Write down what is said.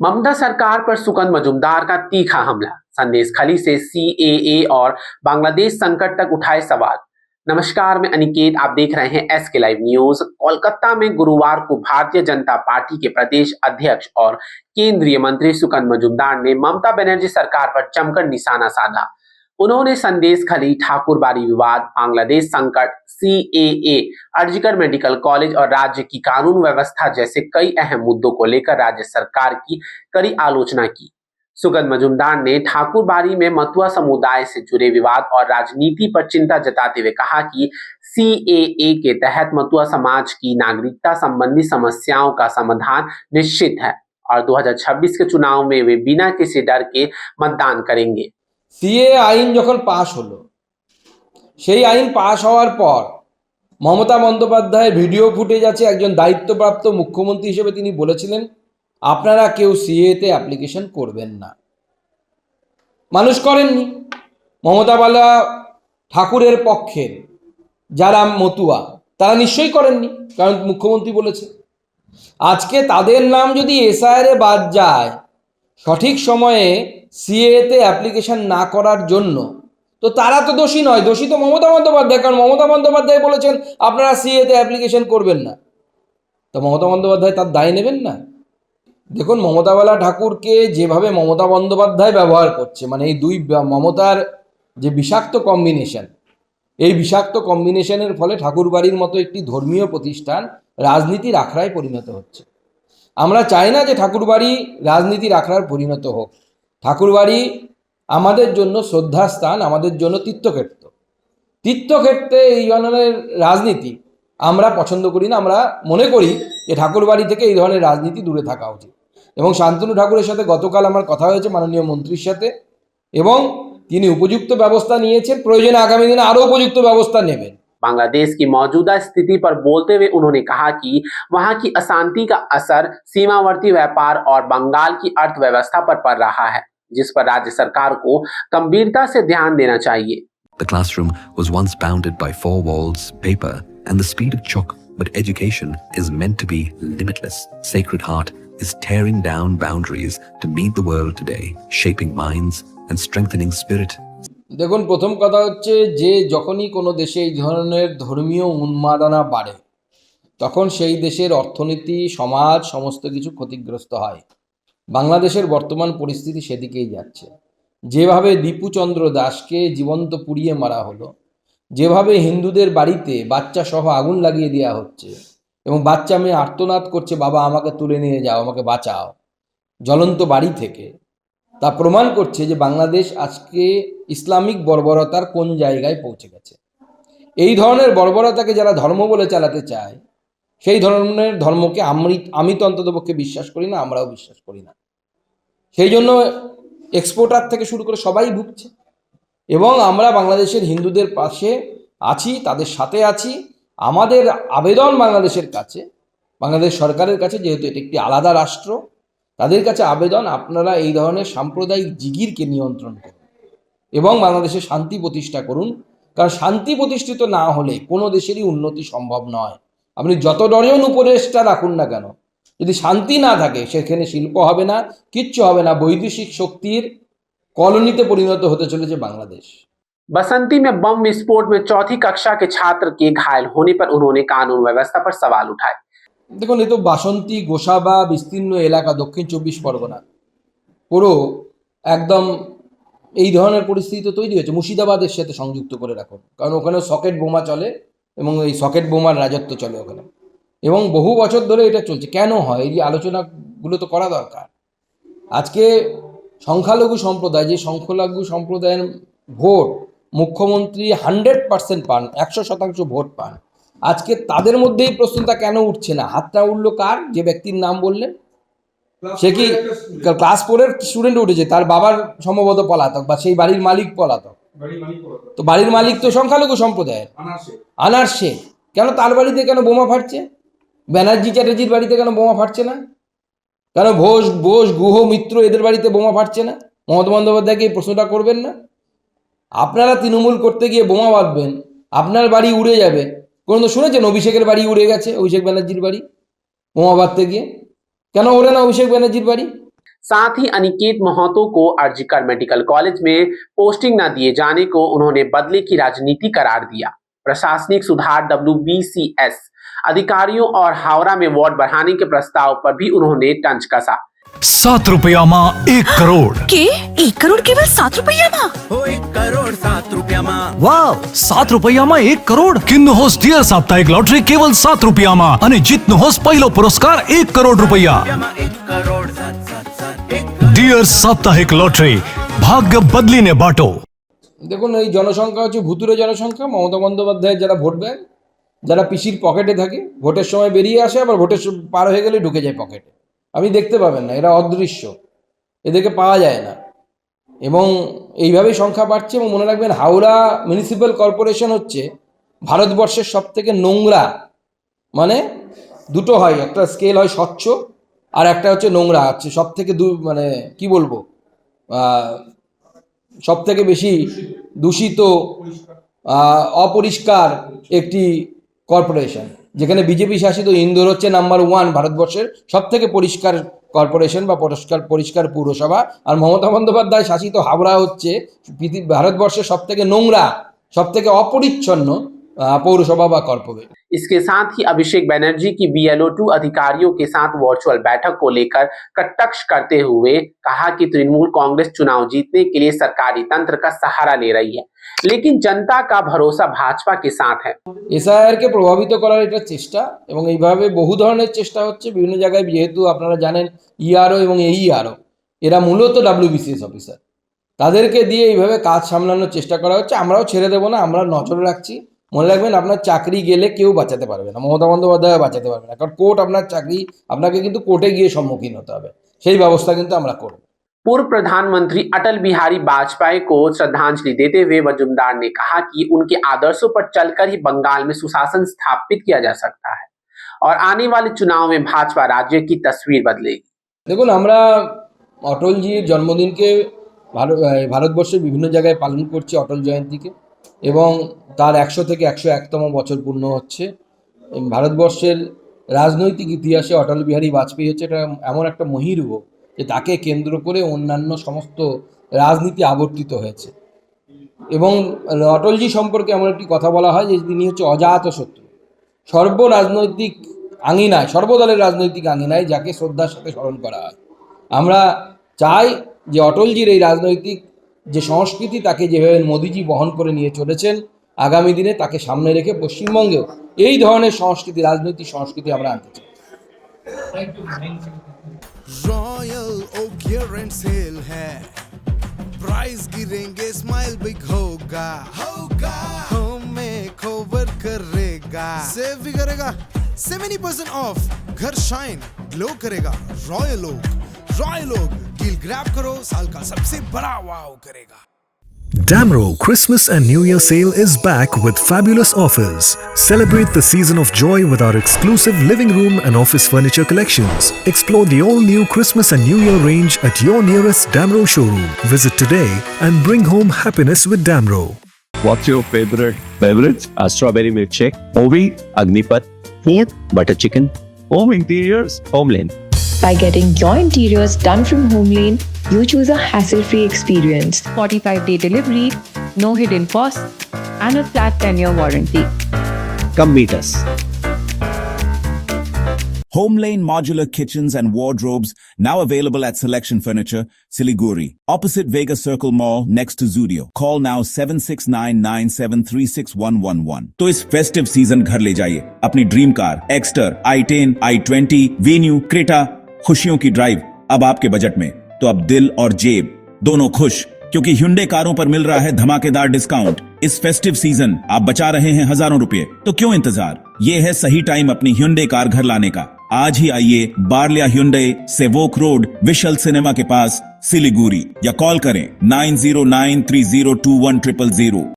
ममता सरकार पर सुकंत मजूमदार का तीखा हमला, संदेशखाली से सीएए और बांग्लादेश संकट तक उठाए सवाल। नमस्कार, मैं अनिकेत, आप देख रहे हैं एसके लाइव न्यूज। कोलकाता में गुरुवार को भारतीय जनता पार्टी के प्रदेश अध्यक्ष और केंद्रीय मंत्री सुकंत मजूमदार ने ममता बनर्जी सरकार पर जमकर निशाना साधा। उन्होंने संदेशखाली, ठाकुरबाड़ी विवाद, बांग्लादेश संकट, सीएए, अर्जिकर मेडिकल कॉलेज और राज्य की कानून व्यवस्था जैसे कई अहम मुद्दों को लेकर राज्य सरकार की कड़ी आलोचना की। सुगंध मजूमदार ने ठाकुरबाड़ी में मथुआ समुदाय से जुड़े विवाद और राजनीति पर चिंता जताते हुए कहा कि सीएए के तहत मथुआ समाज की नागरिकता संबंधी समस्याओं का समाधान निश्चित है और 2026 के चुनाव में वे बिना किसी डर के मतदान करेंगे। সিএ আইন যখন পাশ হলো, সেই আইন পাশ হওয়ার পর মমতা বন্দ্যোপাধ্যায়ের ভিডিও ফুটেজ আছে। একজন দায়িত্বপ্রাপ্ত মুখ্যমন্ত্রী হিসেবে তিনি বলেছিলেন, আপনারা কেউ সিএতে অ্যাপ্লিকেশন করবেন না। মানুষ করেননি। মমতা বালা ঠাকুরের পক্ষে যারা মতুয়া তারা নিশ্চয়ই করেননি, কারণ মুখ্যমন্ত্রী বলেছে। আজকে তাদের নাম যদি এসআইআরে বাদ যায় সঠিক সময়ে সিএতে অ্যাপ্লিকেশন না করার জন্য, তো তারা তো দোষী নয়, দোষী তো মমতা বন্দ্যোপাধ্যায়। কারণ মমতা বন্দ্যোপাধ্যায় বলেছেন আপনারা সিএতে অ্যাপ্লিকেশন করবেন না, তো মমতা বন্দ্যোপাধ্যায় তার দায় নেবেন না? দেখুন, মমতাবালা ঠাকুরকে যেভাবে মমতা বন্দ্যোপাধ্যায় ব্যবহার করছে, মানে এই দুই মমতার যে বিষাক্ত কম্বিনেশন, এই বিষাক্ত কম্বিনেশনের ফলে ঠাকুরবাড়ির মতো একটি ধর্মীয় প্রতিষ্ঠান রাজনীতির আখড়ায় পরিণত হচ্ছে। আমরা চাই না যে ঠাকুরবাড়ি রাজনীতির আখড়ায় পরিণত হোক। ঠাকুরবাড়ি আমাদের জন্য শ্রদ্ধাস্থান, আমাদের জন্য তীর্থক্ষেত্র। তীর্থক্ষেত্রে এই ধরনের রাজনীতি আমরা পছন্দ করি না। আমরা মনে করি যে ঠাকুরবাড়ি থেকে এই ধরনের রাজনীতি দূরে থাকা উচিত। এবং শান্তনু ঠাকুরের সাথে গতকাল আমার কথা হয়েছে মাননীয় মন্ত্রীর সাথে, এবং তিনি উপযুক্ত ব্যবস্থা নিয়েছেন। প্রয়োজনে আগামী दिने আরও উপযুক্ত ব্যবস্থা নেবেন। बांग्लादेश की मौजूदा स्थिति पर बोलते हुए उन्होंने कहा कि वहां की अशांति का असर सीमावर्ती व्यापार और बंगाल की अर्थव्यवस्था पर पड़ रहा है, जिस पर राज्य सरकार को गंभीरता से ध्यान देना चाहिए। The classroom was once bounded by four walls, paper, and the speed of chalk, but education is meant to be limitless. Sacred Heart is tearing down boundaries to meet the world today, shaping minds and strengthening spirit. দেখুন, প্রথম কথা হচ্ছে যে যখনই কোনো দেশে এই ধরনের ধর্মীয় উন্মাদনা বাড়ে তখন সেই দেশের অর্থনীতি, সমাজ, সমস্ত কিছু ক্ষতিগ্রস্ত হয়। বাংলাদেশের বর্তমান পরিস্থিতি সেদিকেই যাচ্ছে। যেভাবে দীপুচন্দ্র দাসকে জীবন্ত পুড়িয়ে মারা হলো, যেভাবে হিন্দুদের বাড়িতে বাচ্চা সহ আগুন লাগিয়ে দেওয়া হচ্ছে এবং বাচ্চা মেয়ে আর্তনাদ করছে, বাবা আমাকে তুলে নিয়ে যাও, আমাকে বাঁচাও, জ্বলন্ত বাড়ি থেকে, তা প্রমাণ করছে যে বাংলাদেশ আজকে ইসলামিক বর্বরতার কোন জায়গায় পৌঁছে গেছে। এই ধরনের বর্বরতাকে যারা ধর্ম বলে চালাতে চায়, সেই ধরনের ধর্মকে আমি তো অন্ততপক্ষে বিশ্বাস করি না, আমরাও বিশ্বাস করি না। সেই জন্য এক্সপোর্টার থেকে শুরু করে সবাই ভুগছে, এবং আমরা বাংলাদেশের হিন্দুদের পাশে আছি, তাদের সাথে আছি। আমাদের আবেদন বাংলাদেশের কাছে, বাংলাদেশ সরকারের কাছে, যেহেতু এটি একটি আলাদা রাষ্ট্র, তাদের কাছে আবেদন, আপনারা এই ধরনের সাম্প্রদায়িক জিগিরকে নিয়ন্ত্রণ করুন এবং বাংলাদেশে শান্তি প্রতিষ্ঠা করুন। কারণ শান্তি প্রতিষ্ঠিত না হলে কোনো দেশেরই উন্নতি সম্ভব নয়। আপনি যত ডজন উপদেষ্টা রাখুন না কেন, যদি শান্তি না থাকে সেখানে শিল্প হবে না, কিচ্ছু হবে না। বৈদেশিক শক্তির কলোনিতে পরিণত হতে চলেছে বাংলাদেশ। बसंती में बम विस्फोट में चौथी कक्षा के छात्र के घायल होने पर उन्होंने कानून व्यवस्था पर सवाल उठाए। দেখুন, এ তো বাসন্তী, গোসাবা বিস্তীর্ণ এলাকা, দক্ষিণ 24 পরগনা, পুরো একদম এই ধরনের পরিস্থিতি তো তৈরি হয়েছে। মুর্শিদাবাদের সাথে সংযুক্ত করে রাখুন, কারণ ওখানে সকেট বোমা চলে এবং এই সকেট বোমার রাজত্ব চলে ওখানে, এবং বহু বছর ধরে এটা চলছে। কেন হয়, এই আলোচনাগুলো তো করা দরকার। আজকে সংখ্যালঘু সম্প্রদায়, যে সংখ্যালঘু সম্প্রদায়ের ভোট মুখ্যমন্ত্রী 100% পান, 100% ভোট পান, আজকে তাদের মধ্যে এই প্রশ্নটা কেন উঠছে না? হাতটা উঠলো কার? যে ব্যক্তির নাম বললেন, সে কি ক্লাস 4-এর স্টুডেন্ট উঠেছে, তার বাবার সম্ভবত পলাতক বা সেই বাড়ির মালিক পলাতক। তো বাড়ির মালিক তো সংখ্যালঘু সম্প্রদায়ের, আনার শেখ। কেন তার বাড়িতে কেন বোমা ফাটছে? ব্যানার্জি চ্যাটার্জির বাড়িতে কেন বোমা ফাটছে না? কেন বোস গুহ মিত্র এদের বাড়িতে বোমা ফাটছে না? মমতা বন্দ্যোপাধ্যায়কে এই প্রশ্নটা করবেন না? আপনারা তৃণমূল করতে গিয়ে বোমা বাঁধবেন, আপনার বাড়ি উড়ে যাবে। কোনো শুনেছেন অভিষেকের বাড়ি উড়ে গেছে? অভিষেক ব্যানার্জির বাড়ি বোমা বাঁধতে গিয়ে কেন ওড়ে না অভিষেক ব্যানার্জির বাড়ি? साथ ही अनिकेत महतो को अर्जिकर मेडिकल कॉलेज में पोस्टिंग न दिए जाने को उन्होंने बदले की राजनीति करार दिया। प्रशासनिक सुधार WBCS अधिकारियों और हावड़ा में वार्ड बढ़ाने के प्रस्ताव पर भी उन्होंने तंज कसा। 7 रुपयाમાં 1 કરોડ के 1 करोड़ केवल 7 रुपयाમાં? हो 1 करोड़ 7 रुपयाમાં વાવ 7 રૂપિયામાં 1 કરોડ કિન્નુ હોસ ડિયર સાપ્તાહિક લોટરી કેવલ 7 રૂપિયામાં અને જીતનો હોસ પહેલો પુરસ્કાર 1 કરોડ રૂપિયા 1 करोड़ 7 ડિયર સાપ્તાહિક લોટરી ભાગ્ય બદલીને બાટો। দেখুন এই জনসংখ্যা হচ্ছে ভুতুরে জনসংখ্যা। মমতা বন্দ্যোপাধ্যায়ের যারা ভোট ব্যাংক, যারা পিসির পকেটে থাকে, ভোটের সময় বেরিয়ে আসে, আবার ভোটের পার হয়ে গেলে ঢুকে যায় পকেটে। আপনি দেখতে পাবেন না, এরা অদৃশ্য, এদেরকে পাওয়া যায় না। এবং এইভাবেই সংখ্যা বাড়ছে। এবং মনে রাখবেন, হাওড়া মিউনিসিপ্যাল কর্পোরেশন হচ্ছে ভারতবর্ষের সব থেকে নোংরা, মানে দুটো হয়, একটা স্কেল হয় স্বচ্ছ আর একটা হচ্ছে নোংরা, হচ্ছে সব থেকে মানে কি বলবো, সব থেকে বেশি দূষিত অপরিষ্কার একটি কর্পোরেশন, যেখানে বিজেপি শাসিত ইন্দোর হচ্ছে নাম্বার 1 ভারতবর্ষের সব থেকে পরিষ্কার কর্পোরেশন বা পরিষ্কার পৌরসভা। আর মমতা বন্দ্যোপাধ্যায় শাসিত হাওড়া হচ্ছে ভারতবর্ষের সব থেকে নোংরা, সব থেকে অপরিচ্ছন্ন পৌরসভা বা কর্পোরেট। इसके साथ ही अभिषेक बनर्जी की BLO 2 अधिकारियों के साथ वर्चुअल बैठक को लेकर कटाक्ष करते हुए कहा कि तृणमूल कांग्रेस चुनाव जीतने के लिए सरकारी तंत्र का सहारा ले रही है, लेकिन जनता का भरोसा भाजपा के साथ है। SIR কে প্রভাবিত করার এটা চেষ্টা, এবং এইভাবে বহু ধরনের চেষ্টা হচ্ছে বিভিন্ন জায়গায়। যেহেতু আপনারা জানেন ERO এবং AERO এরা মূলত WBCS অফিসার, তাদেরকে দিয়ে এইভাবে কাজ সামলানোর চেষ্টা করা হচ্ছে। আমরাও ছেড়ে দেবো না, আমরা নজরে রাখছি। মনে রাখবেন, আপনার চাকরি গেলে কেউ বাঁচাতে পারবে না, মমতা বন্দ্যোপাধ্যায় বাঁচাতে পারবে না, কারণ কোর্ট আপনার চাকরি, আপনাকে কিন্তু কোর্টে গিয়ে সম্মুখীন হতে হবে, সেই ব্যবস্থা কিন্তু আমরা করব। पूर्व प्रधानमंत्री अटल बिहारी वाजपेयी को श्रद्धांजलि देते हुए मजूमदार ने कहा कि उनके आदर्शों पर चलकर ही बंगाल में सुशासन स्थापित किया जा सकता है और आने वाले चुनाव में भाजपा राज्य की तस्वीर बदलेगी। দেখুন, আমরা অটলজির জন্মদিনকে ভারতবর্ষের বিভিন্ন জায়গায় পালন করছি, অটল জয়ন্তীকে, এবং তার 100 থেকে 101তম বছর পূর্ণ হচ্ছে। ভারতবর্ষের রাজনৈতিক ইতিহাসে অটল বিহারী বাজপেয়ী হচ্ছে এটা এমন একটা মহীরুহ, যে তাকে কেন্দ্র করে অন্যান্য সমস্ত রাজনীতি আবর্তিত হয়েছে। এবং অটলজি সম্পর্কে এমন একটি কথা বলা হয় যে তিনি হচ্ছে অজাত শত্রু, সর্বরাজনৈতিক আঙিনায়, সর্বদলের রাজনৈতিক আঙিনায় যাকে শ্রদ্ধার সাথে স্মরণ করা হয়। আমরা চাই যে অটলজির এই রাজনৈতিক যে সংস্কৃতি, তাকে যেভাবে মোদিজি বহন করে নিয়ে চলেছেন, আগামী দিনে তাকে সামনে রেখে পশ্চিমবঙ্গেও এই ধরনের সংস্কৃতি, রাজনৈতিক সংস্কৃতি আমরা আনতে চাই। Royal Oak year end sale है, प्राइस गिरेंगे, स्माइल बिग होगा, होम मेकओवर करेगा, सेव भी करेगा, 70% ऑफ, घर शाइन ग्लो करेगा। रॉयल ओक डील ग्रैब करो, साल का सबसे बड़ा वाव करेगा। Damro Christmas and New Year sale is back with fabulous offers. Celebrate the season of joy with our exclusive living room and office furniture collections. Explore the all-new Christmas and New Year range at your nearest Damro showroom. Visit today and bring home happiness with Damro. What's your favorite beverage? A strawberry milkshake. Ovi, Agnipath. Food, butter chicken. Home interiors, Homeland. By getting your interiors done from Homelane, you choose a hassle-free experience. 45-day delivery, no hidden costs, and a flat 10-year warranty. Come meet us. Homelane Modular Kitchens and Wardrobes, now available at Selection Furniture, Siliguri, opposite Vega Circle Mall, next to Zudio. Call now 7699736111. तो इस festive season घर ले जाइए अपनी dream car Exter, i10, i20, venue, Creta, खुशियों की drive अब आपके बजट में। तो अब दिल और जेब दोनों खुश, क्योंकि Hyundai कारों पर मिल रहा है धमाकेदार डिस्काउंट। इस फेस्टिव सीजन आप बचा रहे हैं हजारों रुपए, तो क्यों इंतजार? ये है सही टाइम अपनी Hyundai कार घर लाने का। आज ही आइए बार्लिया Hyundai, Sevoke road, we shall cinema के पास, सिलीगुड़ी, या कॉल करें 9093021000।